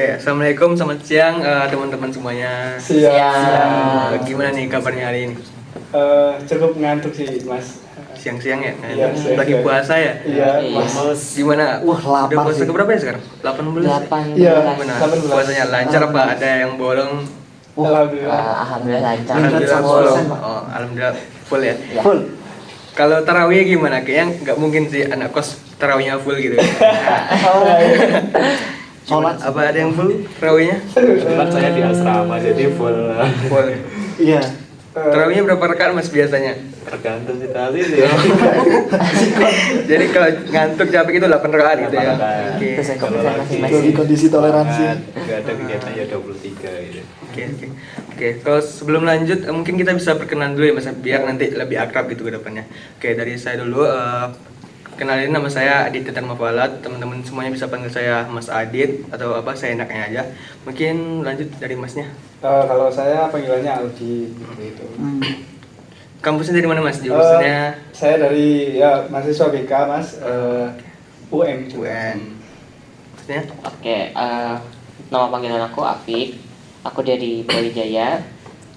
Assalamualaikum, selamat siang teman-teman semuanya. Siang. Gimana nih kabarnya hari ini? Cukup ngantuk sih, Mas. Siang-siang ya? Iya, siang. Lagi puasa ya? Iya, Iya. Mas. Gimana? Wah, lapar Udah puasa sih. keberapa ya sekarang? 18? Iya, Gimana? 18. Puasanya lancar apa? Ada yang bolong? Alhamdulillah. Alhamdulillah lancar. Alhamdulillah Full. bolong. Oh, alhamdulillah full ya. Ya. Full. Kalau tarawih gimana? Kayaknya nggak mungkin sih anak kos tarawihnya full gitu. Sholat Apa ada yang full tarawihnya? Kebetulan saya di asrama jadi full. Full. Iya. Tarawihnya berapa rakaat Mas biasanya? Tergantung situasi sih. Jadi kalau ngantuk capek itu 8 rakaat gitu ya. 8 rakaat. Oke. Terus Kalau lagi Dari kondisi toleransi. nggak ada kegiatan ya 23 gitu. Oke. Kalau sebelum lanjut mungkin kita bisa perkenalan dulu ya Mas biar nanti lebih akrab gitu ke depannya. Oke, dari saya dulu kenalin nama saya Adit Titan Mafalat. Teman-teman semuanya bisa panggil saya Mas Adit atau apa saya enaknya aja. Mungkin lanjut dari Masnya. Kalau saya panggilannya Aldi gitu. Kampusnya dari mana Mas? Jurusannya Saya dari mahasiswa BK, Mas. UM juga. UN. Maksudnya? Oke, nama panggilan aku Afik. Aku dari Brawijaya,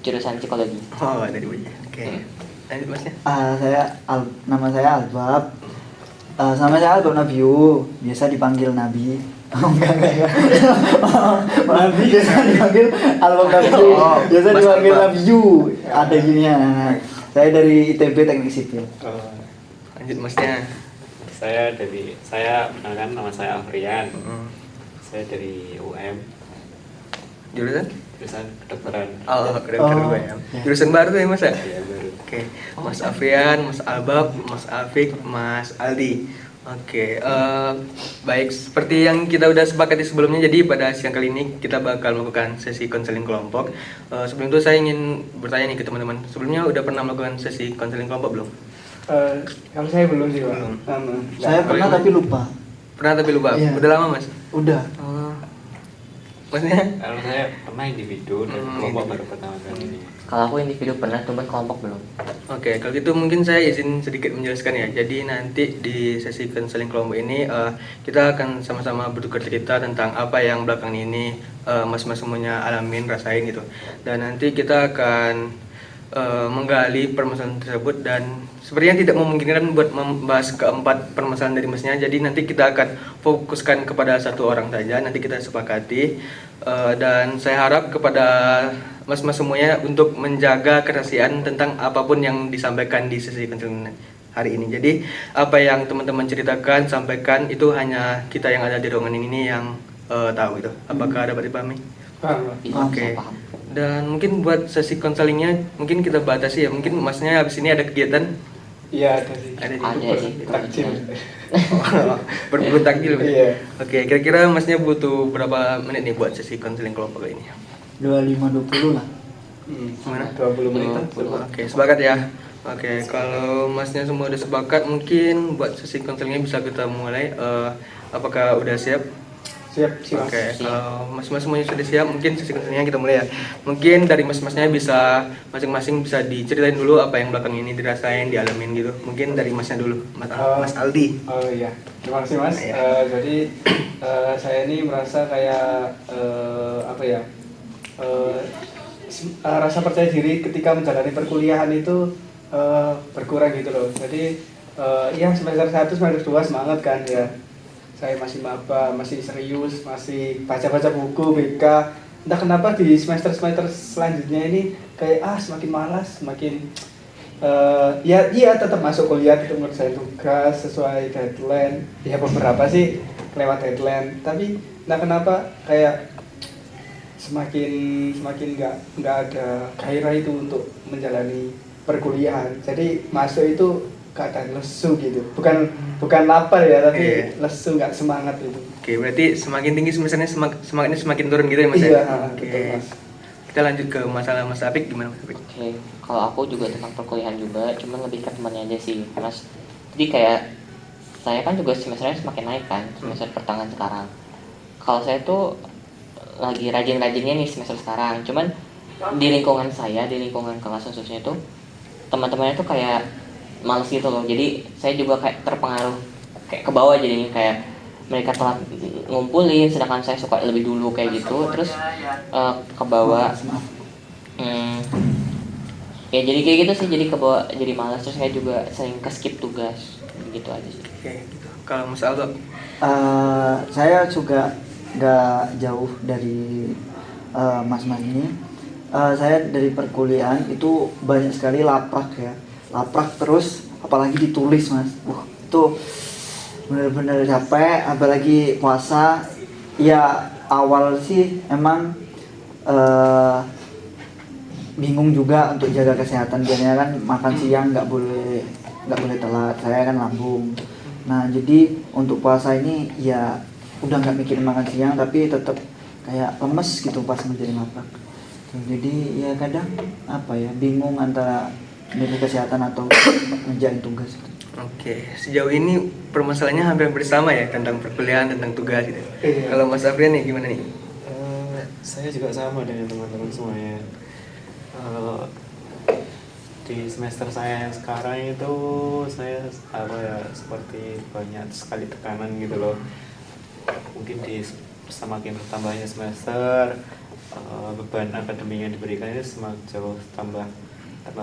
jurusan psikologi. Oh, dari Buya. Oke. Lanjut Masnya. Nama saya Albab. Sama saya Albab Nabiu, biasa dipanggil Nabi. Enggak. Nabi biasa dipanggil Albab Nabiu. Oh, Biasa Mas dipanggil Albab. Nabiu. Ada gininya. Saya dari ITB Teknik Sipil. Lanjut Masnya. Saya perkenalkan nama saya Afrian. Hmm. Saya dari UM Jurusan? jurusan kedokteran. Oh, kedokteran gue ya. Jurusan baru tuh ya Mas ya? Ya baru. Oke, Mas Afrian, Mas Albab, Mas Afik, Mas Aldi. Oke, baik seperti yang kita udah sepakati sebelumnya, jadi pada siang kali ini kita bakal melakukan sesi konseling kelompok. Sebelum itu saya ingin bertanya nih ke teman-teman, sebelumnya udah pernah melakukan sesi konseling kelompok belum? Kalau saya belum sih, Pak. Belum. Saya pernah tapi lupa. Pernah tapi lupa? Iya. Udah lama Mas? Udah. Maksudnya? Kalau saya pernah individu dan kelompok baru pertama kali ini. Kalau aku individu pernah, cuman kelompok belum. Oke, kalau gitu mungkin saya izin sedikit menjelaskan ya. Jadi nanti di sesi konseling kelompok ini kita akan sama-sama bertukar cerita tentang apa yang belakangan ini mas-mas semuanya alamin, rasain gitu. Dan nanti kita akan menggali permasalahan tersebut dan sepertinya tidak memungkinkan buat membahas keempat permasalahan dari masnya. Jadi nanti kita akan fokuskan kepada satu orang saja. Nanti kita sepakati dan saya harap kepada mas-mas semuanya untuk menjaga kerahasiaan tentang apapun yang disampaikan di sesi konseling hari ini. Jadi apa yang teman-teman ceritakan, sampaikan itu hanya kita yang ada di ruangan ini yang tahu itu. Apakah dapat dipahami? Paham, Pak. Bisa, Oke. saya paham. Dan mungkin buat sesi konselingnya mungkin kita batasi ya. Mungkin masnya habis ini ada kegiatan Iya, ada sih. Ada sih. Takjil. berburu takjil. Iya. Oke, kira-kira masnya butuh berapa menit nih buat sesi konseling kelompok ini? 25-20 lah. Gimana? 20 menit. Oke, sepakat ya. Oke, kalau masnya semua udah sepakat, mungkin buat sesi konselingnya bisa kita mulai. Apakah udah siap? Siap, siap. Oke, kalau mas-mas semuanya sudah siap, mungkin sesi konselingnya kita mulai ya. Mungkin dari mas-masnya bisa masing-masing bisa diceritain dulu apa yang belakang ini dirasain, dialamin gitu. Mungkin dari masnya dulu, Mas Aldi. Oh iya, terima kasih Mas. Iya. Jadi saya ini merasa kayak rasa percaya diri ketika menjalani perkuliahan itu berkurang gitu loh. Jadi ya semester 1, semester 2 semangat kan ya. Saya masih maba, masih serius, masih baca-baca buku BK. Entah kenapa di semester-semester selanjutnya ini kayak semakin malas, semakin tetap masuk kuliah, tetap ngerjain tugas sesuai deadline. Ya beberapa sih lewat deadline, tapi entah kenapa kayak semakin nggak ada gairah itu untuk menjalani perkuliahan. Jadi masuk itu keadaan lesu gitu, bukan lapar ya, tapi Iya. lesu, nggak semangat itu. Oke, berarti semakin tinggi semesternya semangatnya semakin turun gitu ya Mas? Iya, ya? betul, Oke. Mas. Kita lanjut ke masalah Mas Apik, gimana Mas Apik? Oke, kalau aku juga tentang perkuliahan juga, cuman lebih ke temannya aja sih, Mas. Jadi kayak saya kan juga semesternya semakin naik kan, semester pertengahan sekarang. Kalau saya tuh lagi rajin-rajinnya nih semester sekarang, cuman di lingkungan saya, di lingkungan kelas khususnya tuh teman-temannya tuh kayak males gitu loh. Jadi saya juga kayak terpengaruh, kayak ke bawah jadinya, kayak mereka telat ngumpulin, sedangkan saya suka lebih dulu kayak gitu, terus kebawa ya jadi kayak gitu sih, jadi kebawa jadi malas, terus saya juga sering skip tugas gitu aja sih. Oke, gitu. Kalau Mas Aldo? Saya juga nggak jauh dari mas-mas ini. Saya dari perkuliahan itu banyak sekali laprak ya, laprak terus apalagi ditulis mas. Itu bener-bener capek, apalagi puasa. Ya awal sih emang bingung juga untuk jaga kesehatan, biasanya kan makan siang nggak boleh telat, saya kan lambung. Nah jadi untuk puasa ini ya udah nggak mikirin makan siang, tapi tetap kayak lemes gitu pas menjadi laprak. Jadi ya kadang apa ya, bingung antara menjaga kesehatan atau ngerjain tugas. Oke, sejauh ini permasalahannya hampir bersama ya, tentang perkuliahan, tentang tugas gitu. Iya. Kalau Mas Afrian nih gimana nih? Saya juga sama dengan teman-teman semuanya. Di semester saya yang sekarang itu saya seperti banyak sekali tekanan gitu loh. Mungkin semakin bertambahnya semester, beban akademik yang diberikan itu semakin jauh tambah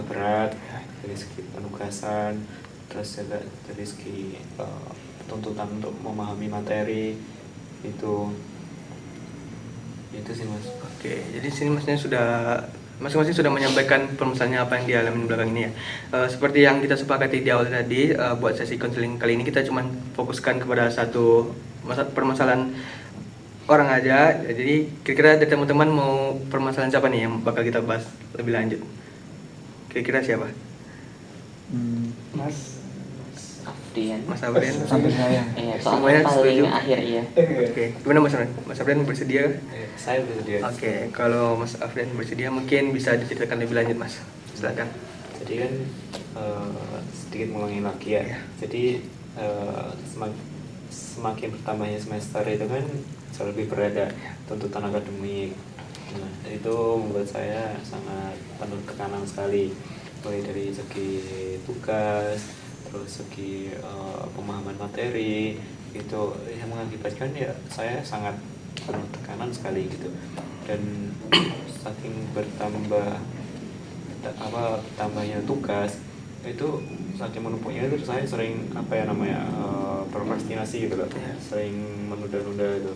berat dari segi penugasan, terus juga dari segi tuntutan untuk memahami materi itu sih mas. Oke, jadi sini masing-masing sudah menyampaikan permasalahannya apa yang dialami belakang ini ya. Seperti yang kita sepakati di awal tadi, buat sesi konseling kali ini kita cuma fokuskan kepada satu permasalahan orang aja. Jadi kira-kira dari teman-teman mau permasalahan siapa nih yang bakal kita bahas lebih lanjut? Kira-kira siapa? Mas. Afrian. Mas Afrian? Sampai saya. Iya, Semuanya soalnya paling setuju? akhir iya. Oke, gimana Mas Afrian? Mas Afrian bersedia? Saya bersedia. Oke, kalau Mas Afrian bersedia mungkin bisa diceritakan lebih lanjut Mas. Silakan. Jadi kan sedikit mengulangi lagi ya. Jadi semakin bertambahnya semester itu kan jauh lebih berat ya, tuntutan akademik. Nah, itu membuat saya sangat penuh tekanan sekali, mulai dari segi tugas, terus segi pemahaman materi, itu yang mengakibatkan ya saya sangat penuh tekanan sekali gitu. Dan saking bertambahnya tugas itu, saking menumpuknya itu saya sering prokrastinasi gitu loh, sering menunda-nunda itu.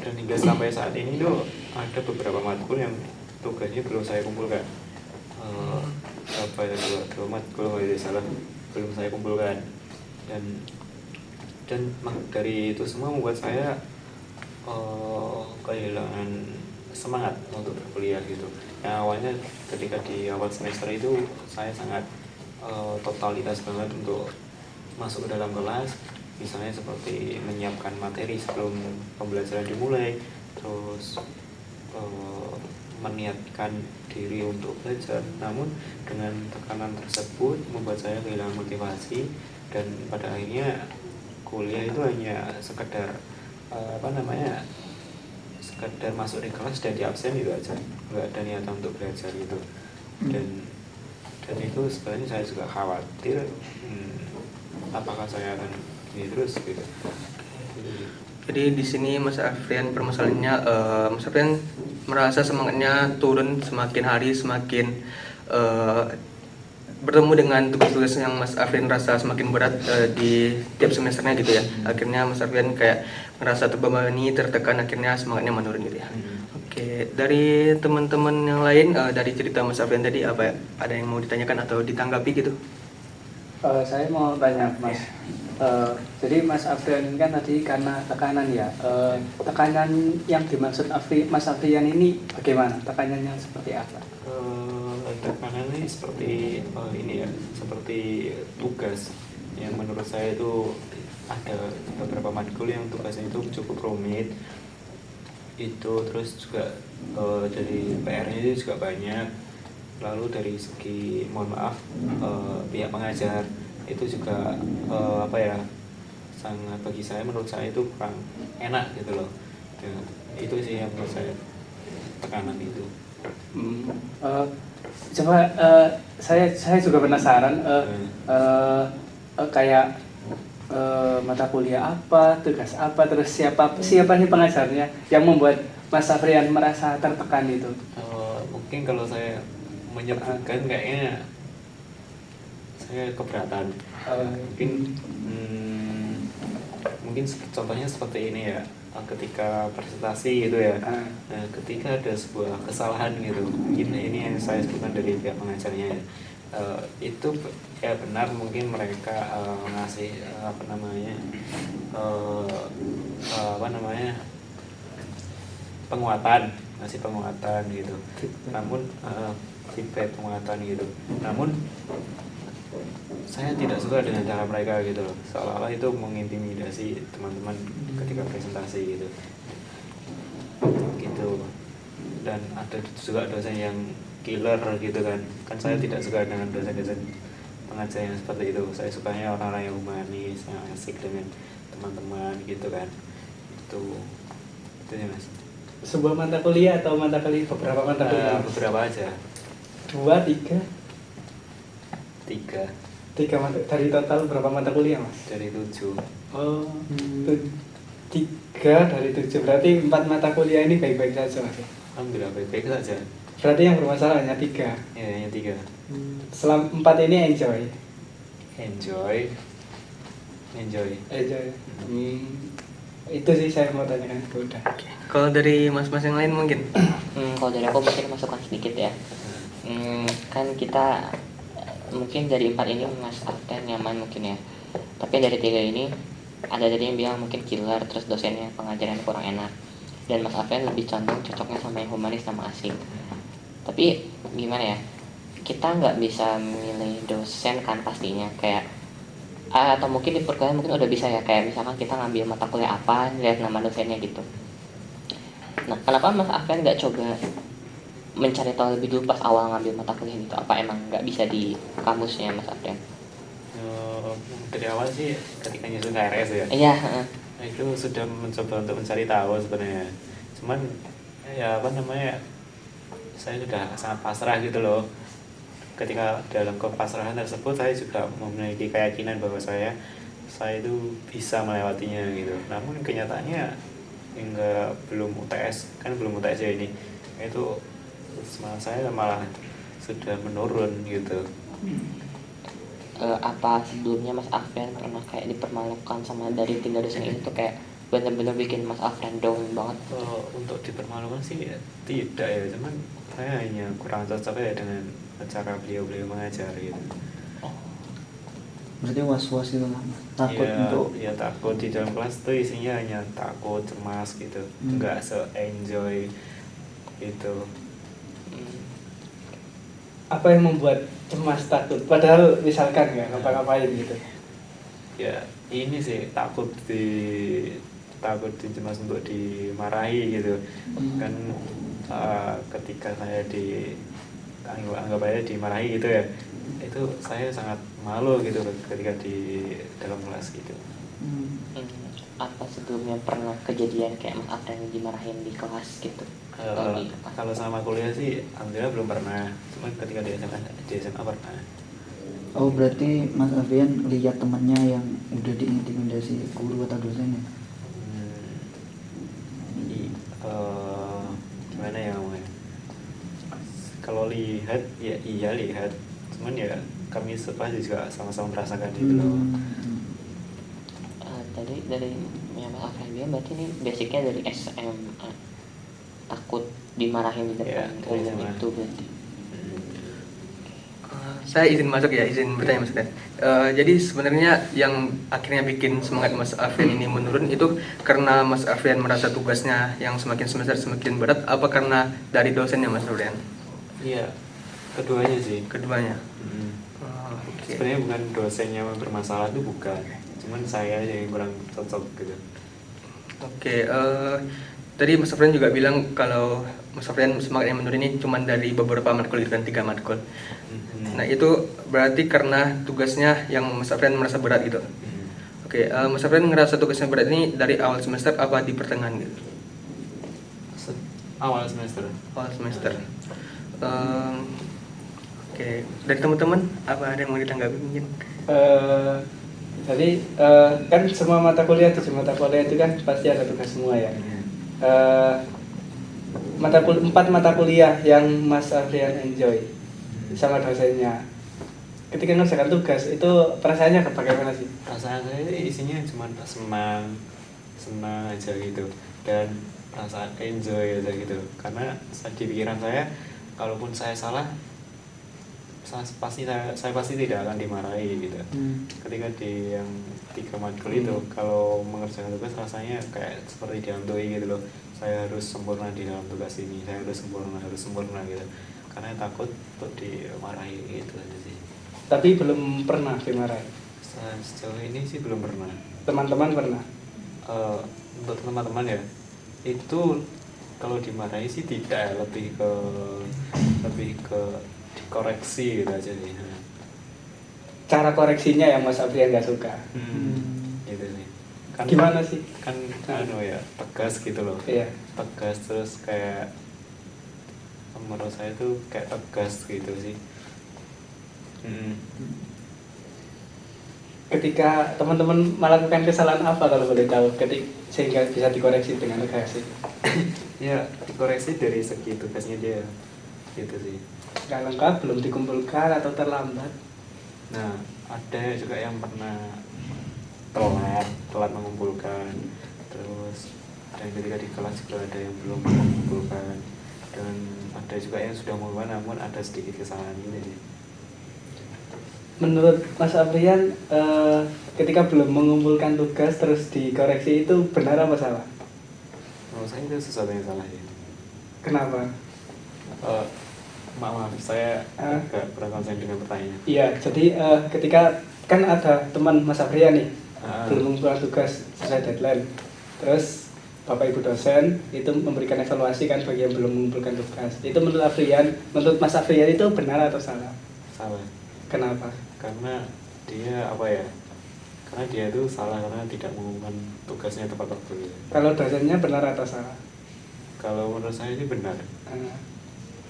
Dan hingga sampai saat ini tuh ada beberapa matkul yang tugasnya belum saya kumpulkan. Dua matkul kalau tidak salah belum saya kumpulkan, dan dari itu semua membuat saya kehilangan semangat untuk berkuliah gitu. Yang awalnya ketika di awal semester itu saya sangat totalitas banget untuk masuk ke dalam kelas, misalnya seperti menyiapkan materi sebelum pembelajaran dimulai, terus meniatkan diri untuk belajar. Namun dengan tekanan tersebut membuat saya kehilangan motivasi, dan pada akhirnya kuliah itu hanya sekedar sekedar masuk di kelas dan di absen itu aja, nggak ada niatan untuk belajar gitu. Dan itu sebenarnya saya juga khawatir apakah saya akan gini terus gitu. Jadi di sini Mas Afrian permasalahannya, Mas Afrian merasa semangatnya turun semakin hari, semakin bertemu dengan tugas-tugas yang Mas Afrian rasa semakin berat di tiap semesternya gitu ya. Akhirnya Mas Afrian kayak ngerasa terbebani, tertekan, akhirnya semangatnya menurun gitu ya. Oke, dari teman-teman yang lain, dari cerita Mas Afrian tadi apa ada yang mau ditanyakan atau ditanggapi gitu? Saya mau tanya Mas. Jadi Mas Afrian ini kan tadi karena tekanan ya. Tekanan yang dimaksud Mas Afrian ini bagaimana? Tekanannya seperti apa? Tekanan ini seperti seperti tugas yang menurut saya itu ada beberapa matkul yang tugasnya itu cukup rumit itu, terus juga dari PR-nya itu juga banyak. Lalu dari segi pihak pengajar itu juga sangat, bagi saya, menurut saya itu kurang enak gitu loh. Itu sih yang menurut saya tekanan itu. Coba saya juga penasaran kayak mata kuliah apa, tugas apa, terus siapa siapa sih pengajarnya yang membuat Mas Afrian merasa tertekan itu? Mungkin kalau saya menyebutkan kayaknya saya keberatan. Mungkin mungkin contohnya seperti ini ya, ketika presentasi gitu ya. Nah, ketika ada sebuah kesalahan gitu, mungkin ini yang saya sebutkan dari pihak pengajarnya ya. Itu ya benar, mungkin mereka ngasih penguatan gitu. Namun feedback penguatan gitu. Namun saya tidak suka dengan cara mereka gitu loh, seolah-olah itu mengintimidasi teman-teman ketika presentasi gitu. Dan ada juga dosen yang killer gitu kan saya tidak suka dengan dosen-dosen pengajar yang seperti itu. Saya sukanya orang-orang yang humanis, yang asik dengan teman-teman gitu kan. Itu ya Mas. Sebuah mata kuliah atau beberapa mata kuliah? Beberapa aja. 2, 3? 3 mata, dari total berapa mata kuliah Mas? Dari 7. Oh, 3 dari 7, berarti 4 mata kuliah ini baik-baik saja Mas? Alhamdulillah baik-baik saja. Berarti yang bermasalah hanya 3? Ya, hanya 3. Selama 4 ini enjoy? Enjoy. Itu sih saya mau tanyakan, udah. Kalau dari mas-mas yang lain mungkin? Kalau dari aku mungkin masukan sedikit ya. Kan kita mungkin dari 4 ini Mas Arten nyaman mungkin ya. Tapi dari 3 ini ada tadi yang bilang mungkin killer, terus dosennya pengajaran kurang enak. Dan Mas Arten lebih condong cocoknya sama yang humanis sama asik. Tapi gimana ya? Kita nggak bisa milih dosen kan pastinya, kayak atau mungkin di perkuliahan mungkin udah bisa ya, kayak misalkan kita ngambil mata kuliah apa, lihat nama dosennya gitu. Nah, kenapa Mas Arten nggak coba mencari tahu lebih dulu pas awal ngambil mata kuliah gitu? Apa emang nggak bisa di kamusnya Mas Arten? Dari awal sih ketika nyusun KRS ya. Iya. Nah, itu sudah mencoba untuk mencari tahu sebenarnya. Cuman ya saya sudah sangat pasrah gitu loh. Ketika dalam kepasrahan tersebut saya juga memiliki keyakinan bahwa saya itu bisa melewatinya gitu. Namun kenyataannya belum UTS ya ini. Itu semangat saya malah sudah menurun gitu. Apa sebelumnya Mas Afrian pernah kayak dipermalukan sama dari 3 dosen ini tuh kayak bener-bener bikin Mas Afrian down banget? Untuk dipermalukan sih ya, tidak ya, cuman saya hanya kurang cocok ya dengan cara beliau mengajar gitu. Berarti was-was gitu lah, takut untuk takut di dalam kelas tuh isinya hanya takut, cemas gitu, nggak se-enjoy gitu. Apa yang membuat cemas, takut? Padahal misalkan ya ngapa-ngapain gitu. Ya ini sih takut cemas untuk dimarahi gitu. Kan ketika saya anggap aja dimarahi gitu ya, itu saya sangat malu gitu ketika di dalam kelas gitu. Apa sebelumnya pernah kejadian kayak Mas Afrian dimarahin di kelas gitu? Kalau sama kuliah sih alhamdulillah belum pernah, cuma ketika di SMA pernah. Oh, berarti Mas Afrian lihat temannya yang udah diintimidasi guru atau dosennya? Gimana ya ngomongnya? Kalau lihat ya iya lihat, cuman ya kami pasti juga sama-sama merasakan itu loh. Tadi dari yang Mas Afrian bilang berarti ini basicnya dari SMA, takut dimarahin di depan umum itu berarti. Saya izin bertanya Mas Afrian. Jadi sebenarnya yang akhirnya bikin semangat Mas Afrian ini menurun itu karena Mas Afrian merasa tugasnya yang semakin semester semakin berat, apa karena dari dosennya Mas Afrian? Iya, keduanya sih. Keduanya. Okay. Sebenarnya bukan dosennya yang bermasalah, itu bukan, cuman saya yang kurang cocok gitu. Oke, tadi Mas Afrian juga bilang kalau Mas Afrian semangatnya menurun ini cuma dari beberapa matkul dan 3 matkul. Nah itu berarti karena tugasnya yang Mas Afrian merasa berat gitu. Oke, Mas Afrian ngerasa tugasnya berat ini dari awal semester apa di pertengahan gitu? Awal semester. Oke, dari teman-teman apa ada yang mau ditanggapi mungkin? Jadi kan semua mata kuliah, 7 mata kuliah itu kan pasti ada tugas semua ya. Empat mata kuliah yang Mas Afrian enjoy sama dosennya. Ketika ngerjakan tugas itu perasaannya bagaimana sih? Perasaan saya isinya cuma senang aja gitu, dan perasaan enjoy aja gitu, karena di pikiran saya kalaupun saya salah, saya pasti tidak akan dimarahi gitu. Ketika di yang 3 matkul itu, kalau mengerjakan tugas rasanya kayak seperti dihantui gitu loh. Saya harus sempurna di dalam tugas ini, saya harus sempurna gitu, karena takut untuk dimarahi gitu aja sih. Tapi belum pernah dimarahi. Sejauh ini sih belum pernah. Teman-teman pernah. Untuk teman-teman ya, itu kalau dimarahi sih tidak, lebih ke dikoreksi gitu aja sih. Cara koreksinya yang Mas Afrian nggak suka. Gitu sih. Kan, Gimana sih? Kan ya tegas gitu loh. Iya. Tegas, terus kayak menurut saya tuh kayak tegas gitu sih. Ketika teman-teman melakukan kesalahan apa kalau boleh tahu, sehingga bisa dikoreksi dengan tegas sih? Ya dikoreksi dari segi tugasnya dia gitu sih. Nggak lengkap, belum dikumpulkan atau terlambat. Nah, ada juga yang pernah telat mengumpulkan, terus dan ketika di kelas juga ada yang belum mengumpulkan, dan ada juga yang sudah mengumpulkan namun ada sedikit kesalahan gitu sih. Menurut Mas Afrian, ketika belum mengumpulkan tugas terus dikoreksi itu benar apa salah? Menurut saya itu sesuatu yang salah ya. Kenapa? Maaf, saya agak kurang konsen dengan pertanyaan. Iya, jadi ketika kan ada teman Mas Afrian nih, belum mengumpulkan tugas sesuai deadline. Terus Bapak Ibu dosen itu memberikan evaluasi kan bagi yang belum mengumpulkan tugas. Itu menurut Mas Afrian itu benar atau salah? Salah. Kenapa? Karena dia karena dia itu salah karena tidak mengumpulkan tugasnya tepat waktu. Kalau dosennya benar atau salah? Kalau menurut saya sih benar.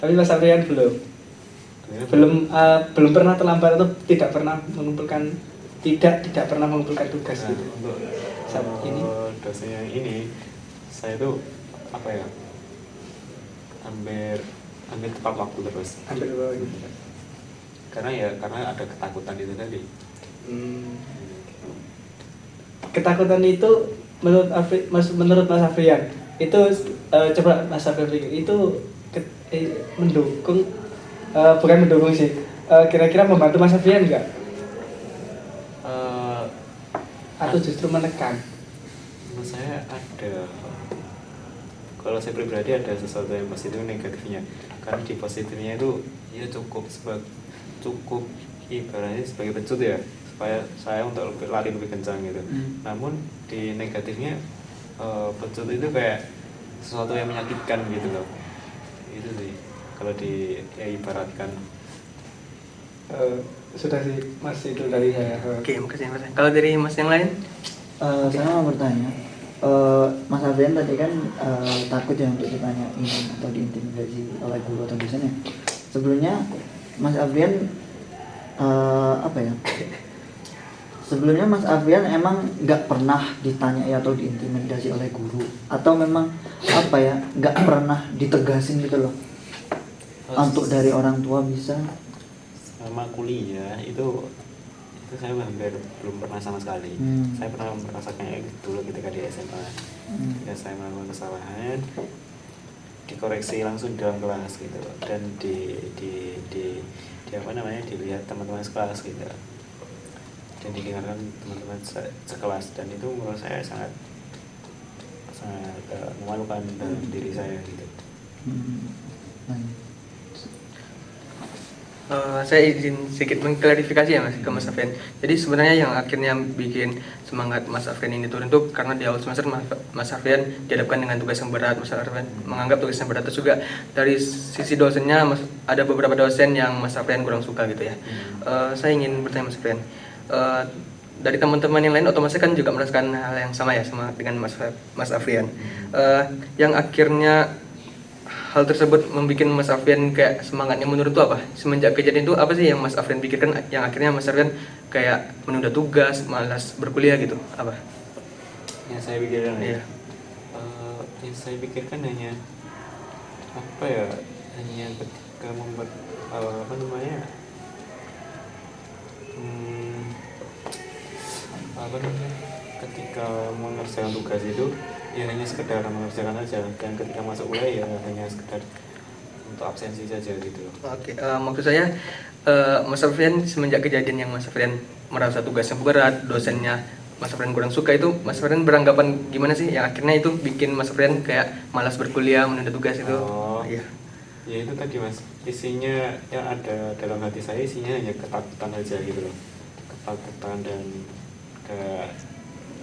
Tapi Mas Afrian belum pernah terlambat atau tidak pernah mengumpulkan tugas gitu. Untuk ini dosen yang ini saya tuh hampir tepat waktu terus. Karena ada ketakutan itu tadi. Ketakutan itu menurut Mas Afrian itu coba Mas Afrian pikir itu mendukung, bukan mendukung sih, kira-kira membantu Mas Afrian enggak? Atau justru menekan? Menurut saya kalau saya pribadi ada sesuatu yang positif dan negatifnya. Karena di positifnya itu ya cukup ibaratnya sebagai pecut ya, supaya saya untuk lari lebih kencang gitu. Namun di negatifnya pecut itu kayak sesuatu yang menyakitkan gitu loh. Itu sih kalau ibaratkan. Sudah sih Mas, itu dari saya. Oke, makasih Mas. Kalau dari Mas yang lain? Saya mau bertanya, Mas Afrian tadi kan takut ya untuk ditanyain atau diintimidasi oleh guru atau dosen ya. Sebelumnya Mas Afrian Sebelumnya Mas Afrian emang nggak pernah ditanyai atau diintimidasi oleh guru, atau memang nggak pernah ditegasin gitu loh untuk dari orang tua bisa? Sama kuliah itu saya hampir belum pernah sama sekali. Saya pernah merasakannya dulu ketika di SMA. Ketika saya melakukan kesalahan, dikoreksi langsung di dalam kelas gitu, dan dilihat teman-teman sekelas gitu, dan didengarkan teman-teman sekelas, dan itu menurut saya sangat memalukan dalam diri saya gitu. Saya izin sedikit mengklarifikasi ya Mas ke Mas Afrian. Jadi sebenarnya yang akhirnya bikin semangat Mas Afrian ini turun itu karena di awal semester Mas Afrian dihadapkan dengan tugas yang berat. Mas Afrian menganggap tugas yang berat itu juga dari sisi dosennya, ada beberapa dosen yang Mas Afrian kurang suka gitu ya. Saya ingin bertanya Mas Afrian, dari teman-teman yang lain otomatis kan juga merasakan hal yang sama ya, sama dengan Mas Afrian. Yang akhirnya hal tersebut membuat Mas Afrian kayak semangatnya menurun tuh apa? Semenjak kejadian itu apa sih yang Mas Afrian pikirkan yang akhirnya Mas Afrian kayak menunda tugas, malas berkuliah gitu? Apa? Yang saya pikirkan ya. Iya. Yang saya pikirkan hanya apa ya? Hanya ketika membuat apa namanya? Apa namanya? Ketika mengerjakan tugas itu ya hanya sekedar mengerjakan aja, dan ketika masuk kuliah ya hanya sekedar untuk absensi saja gitu loh. Oke, maksud saya Mas Afrian semenjak kejadian yang Mas Afrian merasa tugasnya berat, dosennya Mas Afrian kurang suka itu, Mas Afrian beranggapan gimana sih yang akhirnya itu bikin Mas Afrian kayak malas berkuliah, menunda tugas itu? Oh, Iya. ya itu tadi Mas, isinya yang ada dalam hati saya isinya hanya ketakutan aja gitu loh, ketakutan dan kayak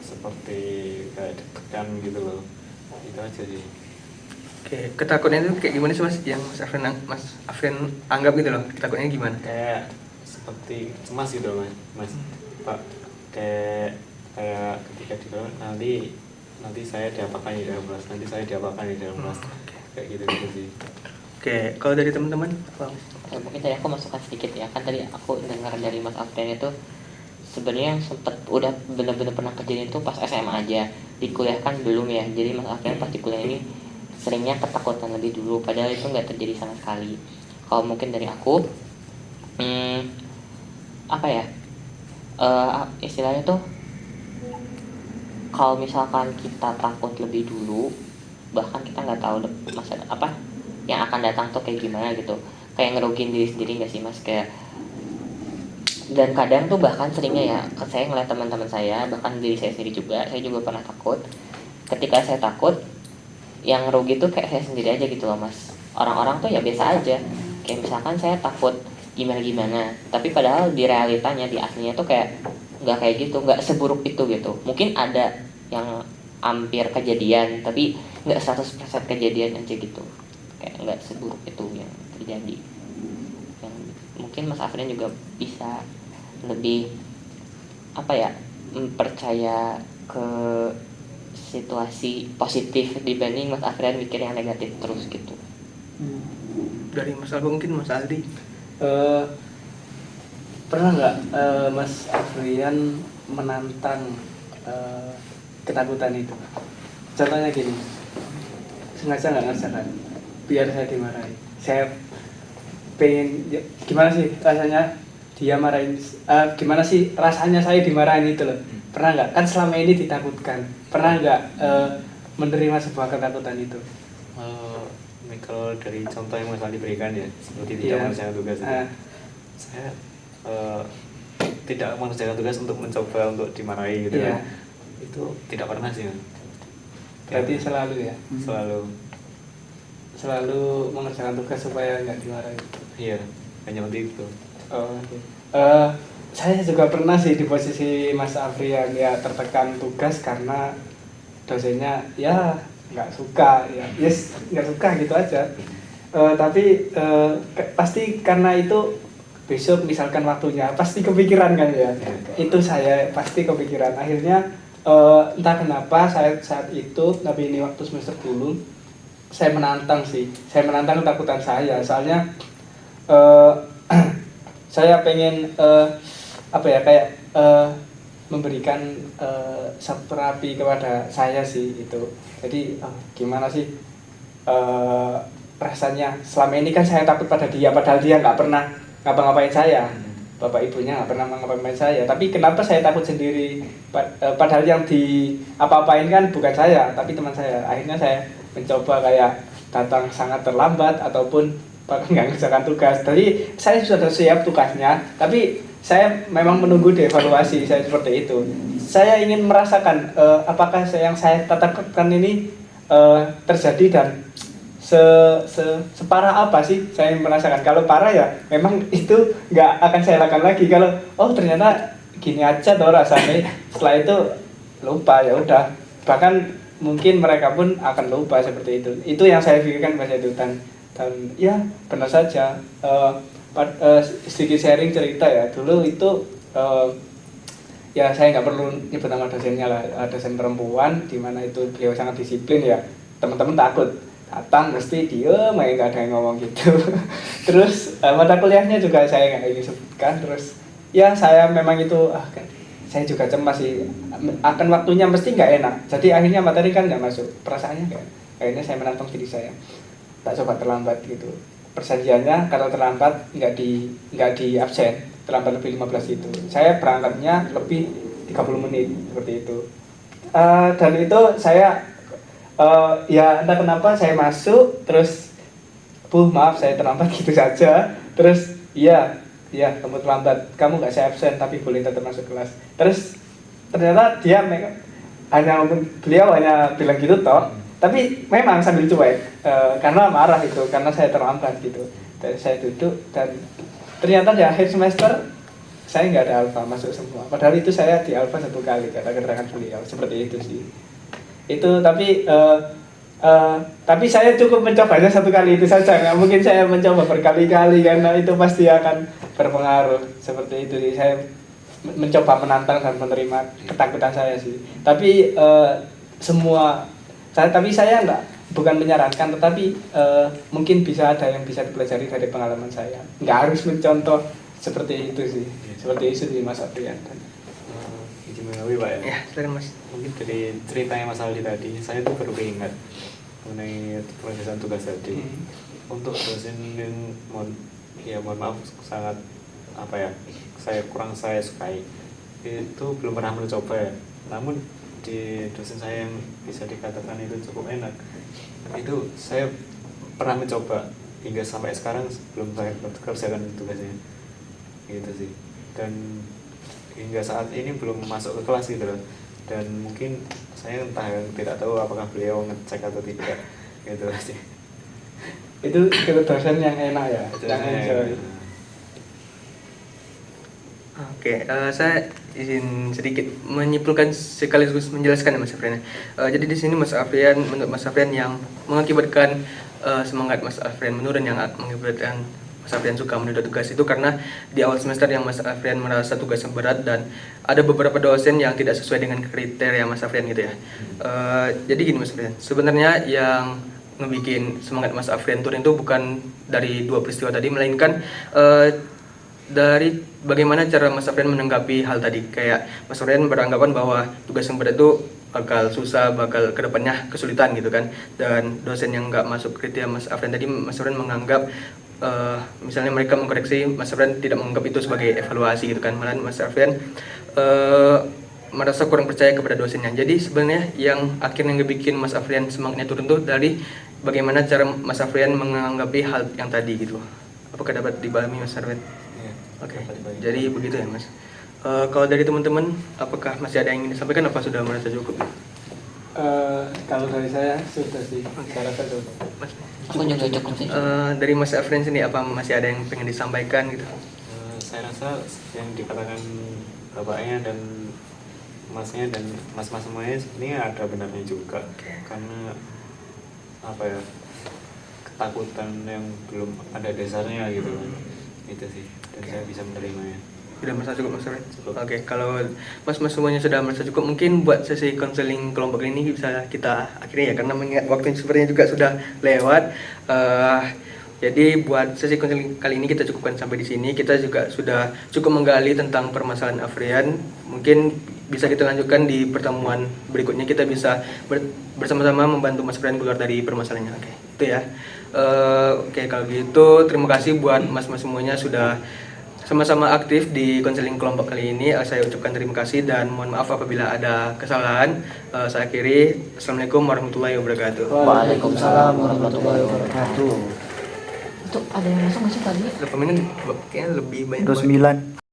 seperti kayak deg-degan gitu loh, itu aja sih. Oke, ketakutan itu kayak gimana sih Mas yang Mas Afrian anggap gitu loh? Ketakutannya gimana? Kayak seperti cemas gitu loh Mas, Pak, kayak kayak ketika di bawah nanti saya diapakan di dalam kelas, nanti saya diapakan di dalam kelas, kayak gitu sih. Oke, kalau dari teman-teman, apa? Mungkin tadi aku masukkan sedikit ya, kan tadi aku dengar dari Mas Afrian itu sebenarnya yang sempet udah bener-bener pernah kejadian itu pas SMA aja, di kuliah kan belum ya. Jadi Mas Afrian pas di kuliah ini seringnya ketakutan lebih dulu, padahal itu nggak terjadi sama sekali. Kalau mungkin dari aku, apa ya, istilahnya tuh kalau misalkan kita takut lebih dulu, bahkan kita nggak tahu masa apa yang akan datang tuh kayak gimana gitu, kayak ngerugiin diri sendiri nggak sih Mas? Kayak, dan kadang tuh bahkan seringnya ya, saya ngeliat teman-teman saya, bahkan diri saya sendiri juga, saya juga pernah takut. Ketika saya takut, yang rugi tuh kayak saya sendiri aja gitu loh Mas. Orang-orang tuh ya biasa aja, kayak misalkan saya takut gimana-gimana, tapi padahal di realitanya, di aslinya tuh kayak nggak kayak gitu, nggak seburuk itu gitu. Mungkin ada yang hampir kejadian, tapi nggak 100% kejadian aja gitu, kayak nggak seburuk itu yang terjadi. Yang mungkin Mas Afrian juga bisa lebih apa ya, percaya ke situasi positif dibanding Mas Afrian mikir yang negatif terus gitu. Dari Mas Agung mungkin Mas Aldi. Pernah nggak Mas Afrian menantang ketakutan itu? Contohnya gini, sengaja nggak ngerjakan biar saya dimarahi. Saya pengen gimana sih rasanya dia marahin, gimana sih rasanya saya dimarahin itu loh. Pernah nggak? Kan selama ini ditakutkan. Pernah nggak menerima sebuah ketakutan itu? Ini kalau dari contoh yang Mas Aldi berikan ya, seperti tidak mengerjakan tugas itu, saya tidak mengerjakan tugas untuk mencoba untuk dimarahi gitu kan, itu tidak pernah sih. Berarti selalu ya? Selalu mengerjakan tugas supaya nggak dimarahi. Iya, hanya seperti itu. Oh, okay. Saya juga pernah sih di posisi Mas Afrian, ya tertekan tugas karena dosennya ya nggak suka, ya yes nggak suka gitu aja. Tapi pasti karena itu besok misalkan waktunya pasti kepikiran kan ya. Itu saya pasti kepikiran. Akhirnya entah kenapa saat itu, tapi ini waktu semester dulu, saya menantang ketakutan saya. Soalnya saya pengen memberikan terapi kepada saya sih itu. Jadi gimana sih rasanya selama ini kan saya takut pada dia, padahal dia nggak pernah ngapa-ngapain saya, bapak ibunya nggak pernah ngapa-ngapain saya, tapi kenapa saya takut sendiri, padahal yang di apa-apain kan bukan saya tapi teman saya. Akhirnya saya mencoba kayak datang sangat terlambat ataupun bahkan nggak ngerjakan tugas. Jadi saya sudah siap tugasnya, tapi saya memang menunggu dievaluasi. Saya seperti itu. Saya ingin merasakan apakah yang saya takutkan ini terjadi dan separah apa sih saya merasakan. Kalau parah ya memang itu nggak akan saya lakukan lagi. Kalau ternyata gini aja tuh rasanya, setelah itu lupa, ya udah. Bahkan mungkin mereka pun akan lupa seperti itu. Itu yang saya pikirkan pas itu, dan ya benar saja. Sedikit sharing cerita ya, dulu itu ya saya nggak perlu nyebut nama dosennya lah, dosen perempuan, di mana itu beliau sangat disiplin ya. Teman-teman takut datang mesti diem aja, nggak ada yang ngomong gitu. Terus mata kuliahnya juga saya nggak ingin sebutkan. Terus ya saya memang itu saya juga cemas sih, akan waktunya mesti nggak enak. Jadi akhirnya materi kan nggak masuk, perasaannya kayak akhirnya saya menantang diri saya, tak coba terlambat gitu. Perjanjiannya kalau terlambat nggak di absen, terlambat lebih 15 itu. Saya berangkatnya lebih 30 menit seperti itu. Dan itu saya ya entah kenapa saya masuk terus, Bu maaf saya terlambat gitu saja. Terus iya kamu terlambat, kamu nggak saya absen tapi boleh tetap masuk kelas. Terus ternyata beliau hanya bilang gitu toh, tapi memang sambil cuek karena marah itu, karena saya terlambat gitu. Dan saya duduk dan ternyata di akhir semester saya nggak ada alfa masuk semua. Padahal itu saya di alfa 1 kali kata keterangan beliau, seperti itu sih. Itu tapi saya cukup mencobanya 1 kali itu saja, nggak mungkin saya mencoba berkali-kali karena itu pasti akan berpengaruh. Seperti itu sih, saya mencoba menantang dan menerima ketakutan saya sih. Tapi tapi saya bukan menyarankan, tetapi mungkin bisa ada yang bisa dipelajari dari pengalaman saya. Nggak harus mencontoh seperti itu sih, seperti itu sih Mas Afrian. Izin mengetahui Pak ya. Ya, silakan Mas. Mungkin dari ceritanya Mas Aldi tadi, saya tuh baru keingat mengenai proses tugas tadi. Untuk dosen yang mohon maaf sangat saya sukai, itu belum pernah mencoba ya. Namun di dosen saya yang bisa dikatakan itu cukup enak, itu saya pernah mencoba hingga sampai sekarang belum saya kerjakan tugasnya gitu sih. Dan hingga saat ini belum masuk ke kelas gitu loh. Dan mungkin saya tidak tahu apakah beliau ngecek atau tidak gitu sih. Itu dosen yang enak ya, yang enjoy. Oke, saya izin sedikit menyimpulkan sekaligus menjelaskan ya Mas Afrian. Jadi di sini menurut Mas Afrian yang mengakibatkan semangat Mas Afrian menurun, yang mengakibatkan Mas Afrian suka menunda tugas itu karena di awal semester yang Mas Afrian merasa tugas yang berat dan ada beberapa dosen yang tidak sesuai dengan kriteria Mas Afrian gitu ya. Jadi gini Mas Afrian, sebenarnya yang ngebikin semangat Mas Afrian turun itu bukan dari 2 peristiwa tadi, melainkan dari bagaimana cara Mas Afrian menanggapi hal tadi. Kayak Mas Afrian beranggapan bahwa tugas yang berat itu bakal susah, bakal kedepannya kesulitan gitu kan. Dan dosen yang nggak masuk kriteria Mas Afrian tadi, Mas Afrian menganggap misalnya mereka mengkoreksi, Mas Afrian tidak menganggap itu sebagai evaluasi gitu kan. Malah Mas Afrian merasa kurang percaya kepada dosennya. Jadi sebenarnya yang akhirnya ngebikin Mas Afrian semangatnya turun tuh dari bagaimana cara Mas Afrian menanggapi hal yang tadi gitu. Apakah dapat dipahami Mas Afrian? Oke, jadi begitu ya Mas. Kalau dari teman-teman, apakah masih ada yang ingin disampaikan, apa sudah merasa cukup? Kalau dari saya sudah sih, saya rasa cukup. Mas, Aku juga cukup sih. dari Mas Afrian sini, apa masih ada yang pengen disampaikan gitu? Saya rasa yang dikatakan bapaknya dan masnya dan mas-mas semuanya ini ada benarnya juga. Karena ketakutan yang belum ada dasarnya gitu kan. Itu sih, dan saya bisa menerimanya. Sudah merasa cukup Mas Afrian? Cukup. Oke, kalau mas-mas semuanya sudah merasa cukup, mungkin buat sesi konseling kelompok ini bisa kita akhiri ya, karena mengingat waktu sepertinya juga sudah lewat. Jadi buat sesi konseling kali ini kita cukupkan sampai di sini. Kita juga sudah cukup menggali tentang permasalahan Afrian. Mungkin bisa kita lanjutkan di pertemuan berikutnya. Kita bisa bersama-sama membantu Mas Afrian keluar dari permasalahannya. Oke, itu ya. Oke, kalau gitu terima kasih buat mas-mas semuanya sudah sama-sama aktif di konseling kelompok kali ini. Saya ucapkan terima kasih dan mohon maaf apabila ada kesalahan. Saya akhiri. Assalamualaikum warahmatullahi wabarakatuh. Waalaikumsalam warahmatullahi wabarakatuh. Itu ada yang masuk nggak sih tadi? Berapa menit? Kayaknya lebih banyak. 29.